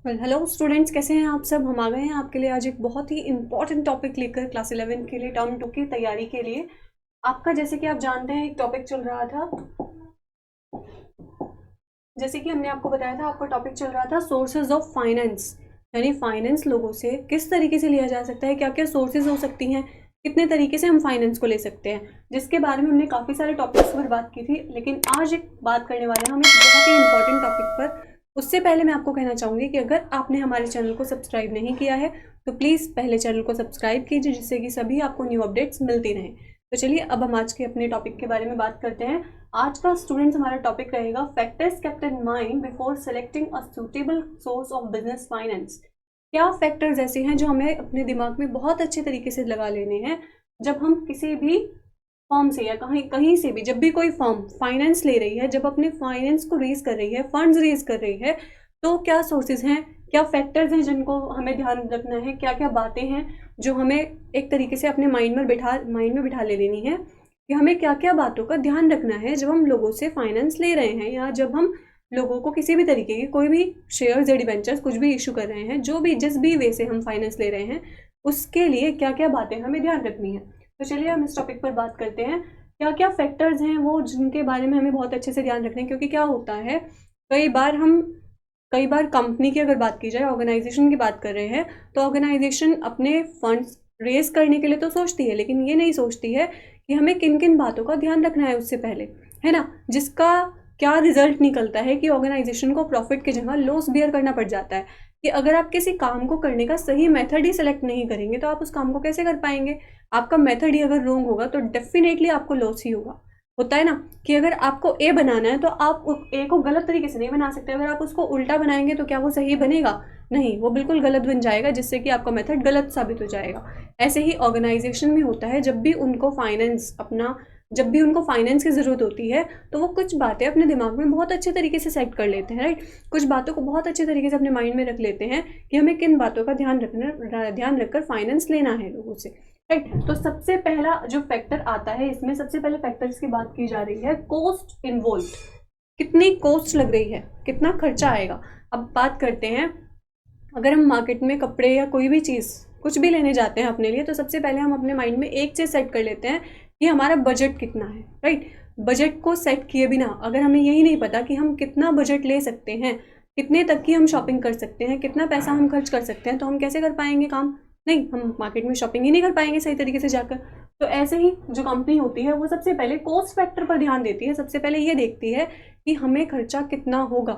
Hello students, कैसे हैं आप सब। हम आ गए हैं आपके लिए आज एक बहुत ही इंपॉर्टेंट टॉपिक लेकर क्लास 11 के लिए, टर्म 2 की तैयारी के लिए। आपका जैसे कि आप जानते हैं एक टॉपिक चल रहा था, जैसे कि हमने आपको बताया था, आपका टॉपिक चल रहा था सोर्सेज ऑफ फाइनेंस, यानी फाइनेंस लोगों से किस तरीके से लिया जा सकता है, क्या क्या सोर्सेज हो सकती हैं, कितने तरीके से हम फाइनेंस को ले सकते हैं, जिसके बारे में हमने काफ़ी सारे टॉपिक्स पर बात की थी। लेकिन आज एक बात करने वाले हैं हम एक बहुत ही इंपॉर्टेंट टॉपिक पर। उससे पहले मैं आपको कहना चाहूँगी कि अगर आपने हमारे चैनल को सब्सक्राइब नहीं किया है तो प्लीज़ पहले चैनल को सब्सक्राइब कीजिए, जिससे कि सभी आपको न्यू अपडेट्स मिलती रहें। तो चलिए अब हम आज के अपने टॉपिक के बारे में बात करते हैं। आज का स्टूडेंट्स हमारा टॉपिक रहेगा factors kept in mind before selecting a suitable source of business finance. क्या फैक्टर्स ऐसे हैं जो हमें अपने दिमाग में बहुत अच्छे तरीके से लगा लेने हैं जब हम किसी भी फर्म से या कहीं कहीं से भी, जब भी कोई फर्म फाइनेंस ले रही है, जब अपने फाइनेंस को रेज कर रही है, फंड्स रेज कर रही है, तो क्या सोर्सेज हैं, क्या फैक्टर्स हैं जिनको हमें ध्यान रखना है, क्या क्या बातें हैं जो हमें एक तरीके से अपने माइंड में बिठा ले लेनी है कि हमें क्या क्या बातों का ध्यान रखना है जब हम लोगों से फाइनेंस ले रहे हैं, या जब हम लोगों को किसी भी तरीके की कोई भी शेयर्स या डिवेंचर्स कुछ भी इशू कर रहे हैं, जो भी जिस भी वे से हम फाइनेंस ले रहे हैं, उसके लिए क्या क्या बातें हमें ध्यान रखनी है। तो चलिए हम इस टॉपिक पर बात करते हैं, क्या क्या फैक्टर्स हैं वो जिनके बारे में हमें बहुत अच्छे से ध्यान रखना है। क्योंकि क्या होता है, कई बार कंपनी की अगर बात की जाए, ऑर्गेनाइजेशन की बात कर रहे हैं, तो ऑर्गेनाइजेशन अपने फंड्स रेज करने के लिए तो सोचती है, लेकिन ये नहीं सोचती है कि हमें किन किन बातों का ध्यान रखना है उससे पहले, है ना। जिसका क्या रिजल्ट निकलता है कि ऑर्गेनाइजेशन को प्रॉफिट की जगह लॉस बियर करना पड़ जाता है। कि अगर आप किसी काम को करने का सही मेथड ही सेलेक्ट नहीं करेंगे तो आप उस काम को कैसे कर पाएंगे। आपका मेथड ही अगर रॉन्ग होगा तो डेफिनेटली आपको लॉस ही होगा। होता है ना कि अगर आपको ए बनाना है तो आप ए को गलत तरीके से नहीं बना सकते। अगर आप उसको उल्टा बनाएंगे तो क्या वो सही बनेगा? नहीं, वो बिल्कुल गलत बन जाएगा, जिससे कि आपका मेथड गलत साबित हो जाएगा। ऐसे ही ऑर्गेनाइजेशन में होता है, जब भी उनको फाइनेंस की ज़रूरत होती है तो वो कुछ बातें अपने दिमाग में बहुत अच्छे तरीके से सेट कर लेते हैं, राइट। कुछ बातों को बहुत अच्छे तरीके से अपने माइंड में रख लेते हैं कि हमें किन बातों का ध्यान रखकर फाइनेंस लेना है लोगों से, राइट। तो सबसे पहला जो फैक्टर आता है इसमें, सबसे पहले फैक्टर्स की बात की जा रही है कॉस्ट इन्वॉल्व। कितनी कॉस्ट लग रही है, कितना खर्चा आएगा। अब बात करते हैं, अगर हम मार्केट में कपड़े या कोई भी चीज़ कुछ भी लेने जाते हैं अपने लिए, तो सबसे पहले हम अपने माइंड में एक चीज़ सेट कर लेते हैं कि हमारा बजट कितना है, राइट। बजट को सेट किए बिना अगर हमें यही नहीं पता कि हम कितना बजट ले सकते हैं, कितने तक की हम शॉपिंग कर सकते हैं, कितना पैसा हम खर्च कर सकते हैं, तो हम कैसे कर पाएंगे काम। नहीं, हम मार्केट में शॉपिंग ही नहीं कर पाएंगे सही तरीके से जाकर। तो ऐसे ही जो कंपनी होती है वो सबसे पहले कॉस्ट फैक्टर पर ध्यान देती है। सबसे पहले ये देखती है कि हमें खर्चा कितना होगा,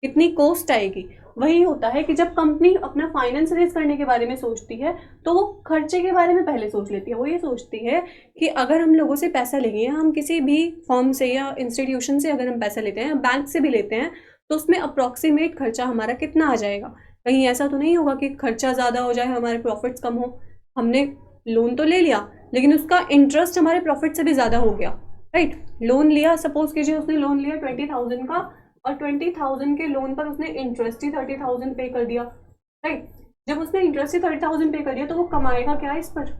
कितनी कॉस्ट आएगी। वही होता है कि जब कंपनी अपना फाइनेंस रेज करने के बारे में सोचती है तो वो खर्चे के बारे में पहले सोच लेती है। वो ये सोचती है कि अगर हम लोगों से पैसा लेंगे, या हम किसी भी फर्म से या इंस्टीट्यूशन से अगर हम पैसा लेते हैं, बैंक से भी लेते हैं, तो उसमें अप्रॉक्सीमेट खर्चा हमारा कितना आ जाएगा। कहीं ऐसा तो नहीं होगा कि खर्चा ज़्यादा हो जाए, हमारे प्रॉफिट्स कम हो। हमने लोन तो ले लिया लेकिन उसका इंटरेस्ट हमारे प्रॉफिट से भी ज़्यादा हो गया, राइट। लोन लिया, सपोज कीजिए उसने लोन लिया 20,000 का, और 20,000 के लोन पर उसने इंटरेस्ट ही 30,000 पे कर दिया, राइट। जब उसने इंटरेस्ट ही 30,000 पे कर दिया तो वो कमाएगा क्या इस पर?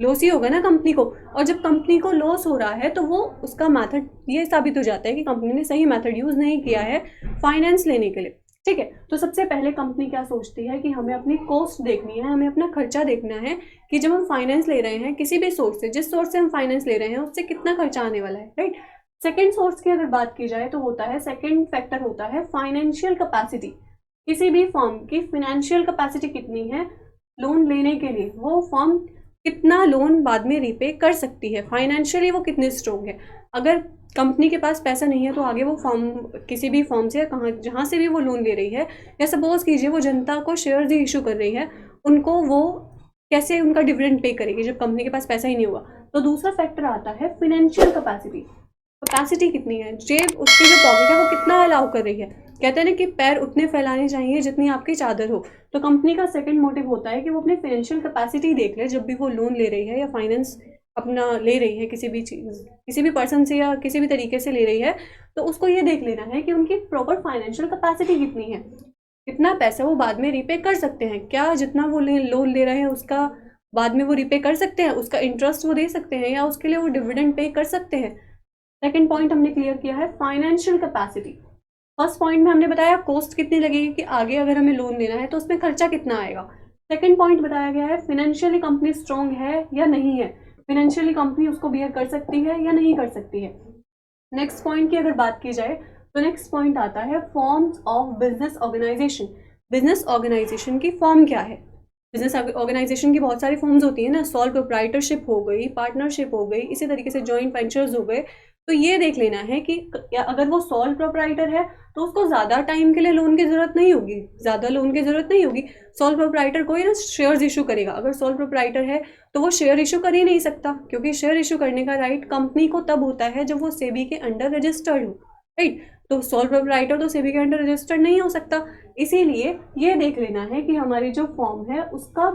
लॉस ही होगा ना कंपनी को। और जब कंपनी को लॉस हो रहा है तो वो उसका मेथड ये साबित हो जाता है कि कंपनी ने सही मेथड यूज नहीं किया है फाइनेंस लेने के लिए, ठीक है। तो सबसे पहले कंपनी क्या सोचती है कि हमें अपनी कॉस्ट देखनी है, हमें अपना खर्चा देखना है कि जब हम फाइनेंस ले रहे हैं किसी भी सोर्स से, जिस सोर्स से हम फाइनेंस ले रहे हैं उससे कितना खर्चा आने वाला है, राइट। सेकेंड सोर्स की अगर बात की जाए तो होता है, सेकेंड फैक्टर होता है फाइनेंशियल कैपेसिटी। किसी भी फर्म की फाइनेंशियल कैपेसिटी कितनी है लोन लेने के लिए, वो फर्म कितना लोन बाद में रीपे कर सकती है, फाइनेंशियली वो कितनी स्ट्रोंग है। अगर कंपनी के पास पैसा नहीं है तो आगे वो फर्म किसी भी फर्म से, कहाँ जहाँ से भी वो लोन ले रही है, या सपोज कीजिए वो जनता को शेयर्स ही इशू कर रही है, उनको वो कैसे उनका डिविडेंड पे करेगी जब कंपनी के पास पैसा ही नहीं होगा। तो दूसरा फैक्टर आता है फाइनेंशियल कैपेसिटी। कैपेसिटी कितनी है, जेब उसकी जो पॉकेट है वो कितना अलाउ कर रही है। कहते हैं ना कि पैर उतने फैलाने चाहिए जितनी आपकी चादर हो। तो कंपनी का सेकंड मोटिव होता है कि वो अपनी फाइनेंशियल कैपेसिटी देख ले, जब भी वो लोन ले रही है या फाइनेंस अपना ले रही है किसी भी चीज़, किसी भी पर्सन से या किसी भी तरीके से ले रही है, तो उसको ये देख लेना है कि उनकी प्रॉपर फाइनेंशियल कैपेसिटी कितनी है, कितना पैसा वो बाद में रीपे कर सकते हैं, क्या जितना वो लोन ले रहे हैं उसका बाद में वो रीपे कर सकते हैं, उसका इंटरेस्ट वो दे सकते हैं, या उसके लिए वो डिविडेंड पे कर सकते हैं। सेकंड पॉइंट हमने क्लियर किया है फाइनेंशियल कैपेसिटी। फर्स्ट पॉइंट में हमने बताया कॉस्ट कितनी लगेगी कि आगे अगर हमें लोन लेना है तो उसमें खर्चा कितना आएगा। सेकंड पॉइंट बताया गया है फाइनेंशियली कंपनी स्ट्रॉन्ग है या नहीं है, फाइनेंशियली कंपनी उसको बियर कर सकती है या नहीं कर सकती है। नेक्स्ट पॉइंट की अगर बात की जाए तो नेक्स्ट पॉइंट आता है forms of business organisation. Business organisation की फॉर्म क्या है। बिजनेस ऑर्गेनाइजेशन की बहुत सारी फॉर्म्स होती है ना, सोल प्रोप्राइटरशिप हो गई, पार्टनरशिप हो गई, इसी तरीके से जॉइंट वेंचर्स हो गए। तो ये देख लेना है कि अगर वो सोल प्रोप्राइटर है तो उसको ज़्यादा टाइम के लिए लोन की ज़रूरत नहीं होगी, ज़्यादा लोन की ज़रूरत नहीं होगी। सोल प्रोप्राइटर को ही ना शेयर्स इशू करेगा। अगर सोल प्रोप्राइटर है तो वो शेयर इशू कर ही नहीं सकता, क्योंकि शेयर इशू करने का राइट कंपनी को तब होता है जब वो सेबी के अंडर रजिस्टर्ड हो, राइट। तो सोल प्रोप्राइटर तो सेबी के अंडर रजिस्टर्ड नहीं हो सकता। इसीलिए ये देख लेना है कि हमारी जो फॉर्म है उसका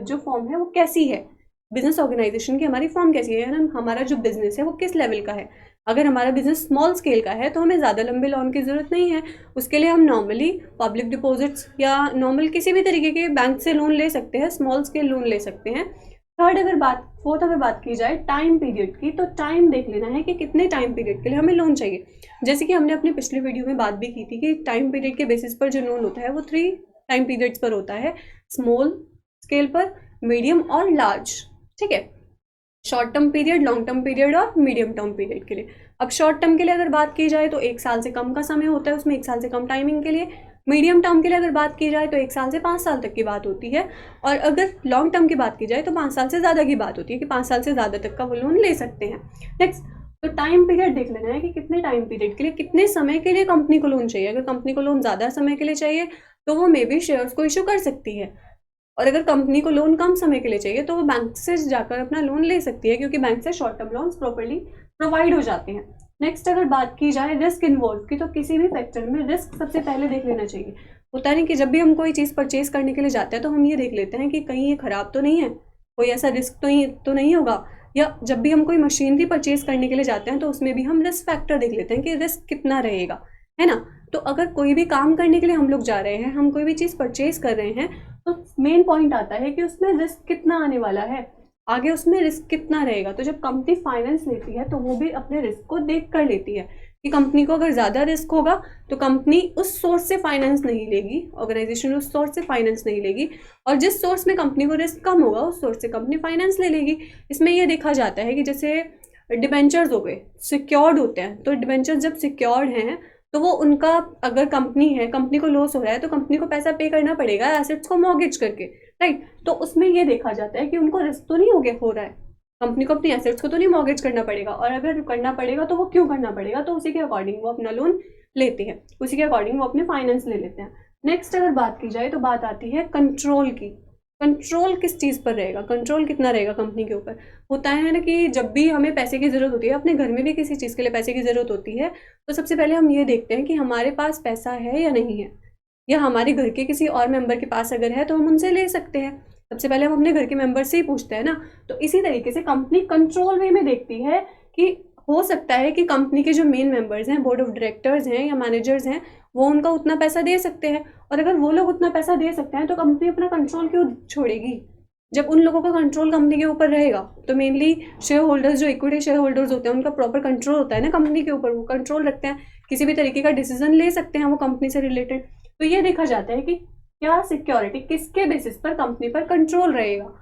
जो फॉर्म है वो कैसी है, बिजनेस ऑर्गेनाइजेशन की हमारी फॉर्म कैसी है ना, हमारा जो बिजनेस है वो किस लेवल का है। अगर हमारा बिजनेस स्मॉल स्केल का है तो हमें ज़्यादा लंबे लोन की ज़रूरत नहीं है। उसके लिए हम नॉर्मली पब्लिक डिपॉजिट्स या नॉर्मल किसी भी तरीके के बैंक से लोन ले सकते हैं, स्मॉल स्केल लोन ले सकते हैं। फोर्थ अगर बात की जाए टाइम पीरियड की, तो टाइम देख लेना है कि कितने टाइम पीरियड के लिए हमें लोन चाहिए। जैसे कि हमने अपनी पिछले वीडियो में बात भी की थी कि टाइम पीरियड के बेसिस पर जो लोन होता है वो 3 टाइम पीरियड्स पर होता है, स्मॉल स्केल पर, मीडियम और लार्ज, ठीक है। Short term period, long term period और मीडियम टर्म पीरियड के लिए। अब शॉर्ट टर्म के लिए अगर बात की जाए तो 1 साल से कम का समय होता है, उसमें 1 साल से कम टाइमिंग के लिए। मीडियम टर्म के लिए अगर बात की जाए तो 1 साल से 5 साल तक की बात होती है। और अगर लॉन्ग टर्म की बात की जाए तो 5 साल से ज़्यादा की बात होती है कि 5 साल से ज़्यादा तक का वो लोन ले सकते हैं। नेक्स्ट, तो टाइम पीरियड देख लेना है कि कितने टाइम पीरियड के लिए, कितने समय के लिए कंपनी को लोन चाहिए। अगर कंपनी को लोन ज़्यादा समय के लिए चाहिए तो वो मे बी शेयर्स को इशू कर सकती है, और अगर कंपनी को लोन कम समय के लिए चाहिए तो वो बैंक से जाकर अपना लोन ले सकती है, क्योंकि बैंक से short term loans properly provide हो जाते हैं। नेक्स्ट, अगर बात की जाए रिस्क इन्वॉल्व की, तो किसी भी फैक्टर में रिस्क सबसे पहले देख लेना चाहिए। होता नहीं कि जब भी हम कोई चीज़ परचेज करने के लिए जाते हैं तो हम ये देख लेते हैं कि कहीं ये ख़राब तो नहीं है, कोई ऐसा रिस्क तो नहीं होगा। या जब भी हम कोई मशीनरी परचेज करने के लिए जाते हैं तो उसमें भी हम रिस्क फैक्टर देख लेते हैं कि रिस्क कितना रहेगा, है ना। तो अगर कोई भी काम करने के लिए हम लोग जा रहे हैं, हम कोई भी चीज़ परचेज कर रहे हैं, तो मेन पॉइंट आता है कि उसमें रिस्क कितना आने वाला है, आगे उसमें रिस्क कितना रहेगा। तो जब कंपनी फाइनेंस लेती है तो वो भी अपने रिस्क को देख कर लेती है कि कंपनी को अगर ज़्यादा रिस्क होगा तो कंपनी उस सोर्स से फाइनेंस नहीं लेगी, ऑर्गेनाइजेशन उस सोर्स से फाइनेंस नहीं लेगी, और जिस सोर्स में कंपनी को रिस्क कम होगा उस सोर्स से कंपनी फाइनेंस ले लेगी। इसमें यह देखा जाता है कि जैसे डिबेंचर्स हो गए, सिक्योर्ड होते हैं, तो डिबेंचर्स जब सिक्योर्ड हैं तो वो उनका, अगर कंपनी है, कंपनी को लॉस हो रहा है तो कंपनी को पैसा पे करना पड़ेगा एसेट्स को मॉर्गेज करके, राइट। तो उसमें ये देखा जाता है कि उनको रिस्क तो नहीं हो रहा है, कंपनी को अपनी एसेट्स को तो नहीं मॉर्गेज करना पड़ेगा, और अगर करना पड़ेगा तो वो क्यों करना पड़ेगा, तो उसी के अकॉर्डिंग वो अपना लोन लेते हैं, उसी के अकॉर्डिंग वो अपने फाइनेंस ले लेते हैं। नेक्स्ट, अगर बात की जाए तो बात आती है कंट्रोल की। कंट्रोल किस चीज़ पर रहेगा, कंट्रोल कितना रहेगा कंपनी के ऊपर। होता है ना कि जब भी हमें पैसे की ज़रूरत होती है, अपने घर में भी किसी चीज़ के लिए पैसे की ज़रूरत होती है, तो सबसे पहले हम ये देखते हैं कि हमारे पास पैसा है या नहीं है, या हमारे घर के किसी और मेंबर के पास अगर है तो हम उनसे ले सकते हैं। सबसे पहले हम अपने घर के मेंबर से ही पूछते हैं ना। तो इसी तरीके से कंपनी कंट्रोल वे में देखती है कि हो सकता है कि कंपनी के जो मेन मेंबर्स हैं, बोर्ड ऑफ डायरेक्टर्स हैं या मैनेजर्स हैं, वो उनका उतना पैसा दे सकते हैं, और अगर वो लोग उतना पैसा दे सकते हैं तो कंपनी अपना कंट्रोल क्यों छोड़ेगी। जब उन लोगों का कंट्रोल कंपनी के ऊपर रहेगा तो मेनली शेयर होल्डर्स, जो इक्विटी शेयर होल्डर्स होते हैं, उनका प्रॉपर कंट्रोल होता है ना कंपनी के ऊपर, वो कंट्रोल रखते हैं, किसी भी तरीके का डिसीजन ले सकते हैं वो कंपनी से रिलेटेड। तो ये देखा जाता है कि क्या सिक्योरिटी, किसके बेसिस पर कंपनी पर कंट्रोल रहेगा।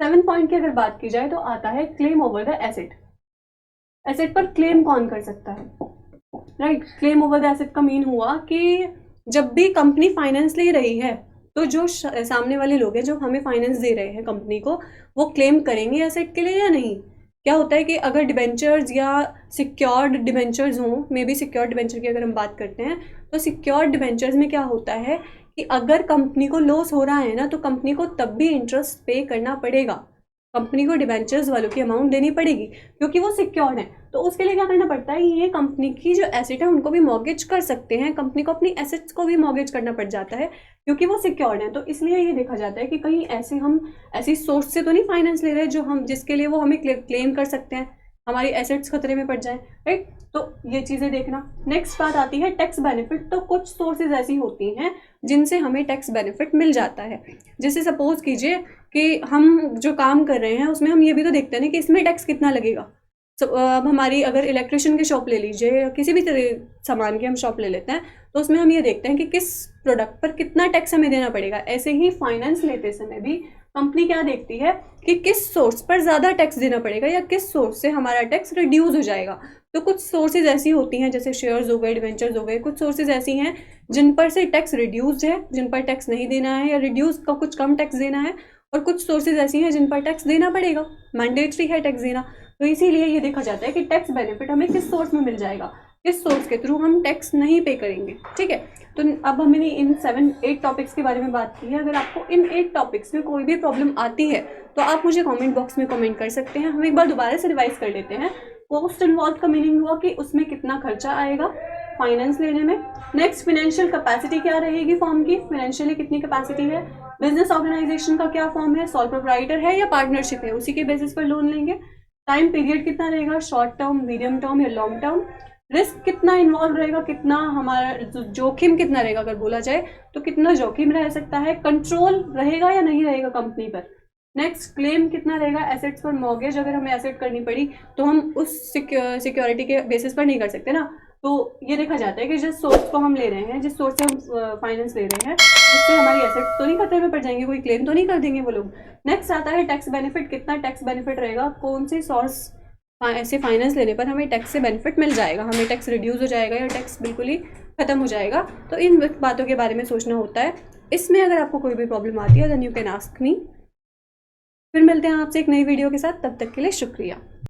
7 पॉइंट की अगर बात की जाए तो आता है claim over the asset. Asset पर क्लेम कौन कर सकता है, right. Claim over the asset का मीन हुआ कि जब भी कंपनी फाइनेंस ले रही है तो जो सामने वाले लोग हैं जो हमें फाइनेंस दे रहे हैं कंपनी को, वो क्लेम करेंगे एसेट के लिए या नहीं। क्या होता है कि अगर डिबेंचर्स या सिक्योर्ड डिबेंचर्स हों, मे बी सिक्योर्ड डिबेंचर की अगर हम बात करते हैं तो सिक्योर्ड डिबेंचर्स में क्या होता है कि अगर कंपनी को लॉस हो रहा है ना तो कंपनी को तब भी इंटरेस्ट पे करना पड़ेगा, कंपनी को डिबेंचर्स वालों की अमाउंट देनी पड़ेगी, क्योंकि वो सिक्योर्ड है। तो उसके लिए क्या करना पड़ता है, ये कंपनी की जो एसेट है उनको भी मॉर्गेज कर सकते हैं, कंपनी को अपनी एसेट्स को भी मॉर्गेज करना पड़ जाता है क्योंकि वो सिक्योर्ड है। तो इसलिए ये देखा जाता है कि कहीं ऐसे हम ऐसी सोर्स से तो नहीं फाइनेंस ले रहे जो हम, जिसके लिए वो हमें क्लेम कर सकते हैं, हमारी एसेट्स खतरे में पड़ जाए, राइट। तो ये चीज़ें देखना। नेक्स्ट बात आती है टैक्स बेनिफिट। तो कुछ सोर्सेज ऐसी होती हैं जिनसे हमें टैक्स बेनिफिट मिल जाता है। जैसे सपोज कीजिए कि हम जो काम कर रहे हैं उसमें हम ये भी तो देखते हैं ना कि इसमें टैक्स कितना लगेगा, अब हमारी अगर इलेक्ट्रिशियन की शॉप ले लीजिए या किसी भी तरह सामान की हम शॉप ले लेते हैं, तो उसमें हम ये देखते हैं कि किस प्रोडक्ट पर कितना टैक्स हमें देना पड़ेगा। ऐसे ही फाइनेंस लेते समय भी कंपनी क्या देखती है कि किस सोर्स पर ज़्यादा टैक्स देना पड़ेगा या किस सोर्स से हमारा टैक्स रिड्यूस हो जाएगा। तो कुछ सोर्सेज ऐसी होती हैं जैसे शेयर्स हो गए, डिवेंचर्स हो गए, कुछ सोर्सेज ऐसी हैं जिन पर से टैक्स रिड्यूस्ड है, जिन पर टैक्स नहीं देना है या रिड्यूस का कुछ कम टैक्स देना है, और कुछ सोर्सेज ऐसी हैं जिन पर टैक्स देना पड़ेगा, मैंडेटरी है टैक्स देना। तो इसीलिए ये देखा जाता है कि टैक्स बेनिफिट हमें किस सोर्स में मिल जाएगा, किस सोर्स के थ्रू हम टैक्स नहीं पे करेंगे। ठीक है, तो अब हमने इन 7-8 टॉपिक्स के बारे में बात की है। अगर आपको इन 8 टॉपिक्स में कोई भी प्रॉब्लम आती है तो आप मुझे कमेंट बॉक्स में कमेंट कर सकते हैं। हम एक बार दोबारा से रिवाइज कर लेते हैं। कॉस्ट इन्वॉल्व का मीनिंग हुआ कि उसमें कितना खर्चा आएगा फाइनेंस लेने में। नेक्स्ट, फाइनेंशियल कैपेसिटी क्या रहेगी फॉर्म की, फाइनेंशियली कितनी कैपेसिटी है। बिजनेस ऑर्गेनाइजेशन का क्या फॉर्म है, सोल प्रोप्राइटर है या पार्टनरशिप है, उसी के बेसिस पर लोन लेंगे। टाइम पीरियड कितना रहेगा, शॉर्ट टर्म, मीडियम टर्म या लॉन्ग टर्म। रिस्क कितना इन्वॉल्व रहेगा, कितना हमारा जोखिम कितना रहेगा, अगर बोला जाए तो कितना जोखिम रह सकता है, कंट्रोल रहेगा या नहीं रहेगा कंपनी पर। नेक्स्ट, क्लेम कितना रहेगा, एसेट्स पर मॉर्गेज अगर हमें एसेट करनी पड़ी तो हम उस सिक्योरिटी के बेसिस पर नहीं कर सकते ना। तो ये देखा जाता है कि जिस सोर्स को हम ले रहे हैं, जिस सोर्स से हम फाइनेंस ले रहे हैं, उससे हमारी एसेट तो नहीं खतरे में पड़ जाएंगे, कोई क्लेम तो नहीं कर देंगे वो लोग। नेक्स्ट आता है टैक्स बेनिफिट, कितना टैक्स बेनिफिट रहेगा, कौन सी सोर्स ऐसे फाइनेंस लेने पर हमें टैक्स से बेनिफिट मिल जाएगा, हमें टैक्स रिड्यूस हो जाएगा या टैक्स बिल्कुल ही खत्म हो जाएगा। तो इन बातों के बारे में सोचना होता है। इसमें अगर आपको कोई भी प्रॉब्लम आती है then you can ask me. फिर मिलते हैं आपसे एक नई वीडियो के साथ, तब तक के लिए शुक्रिया।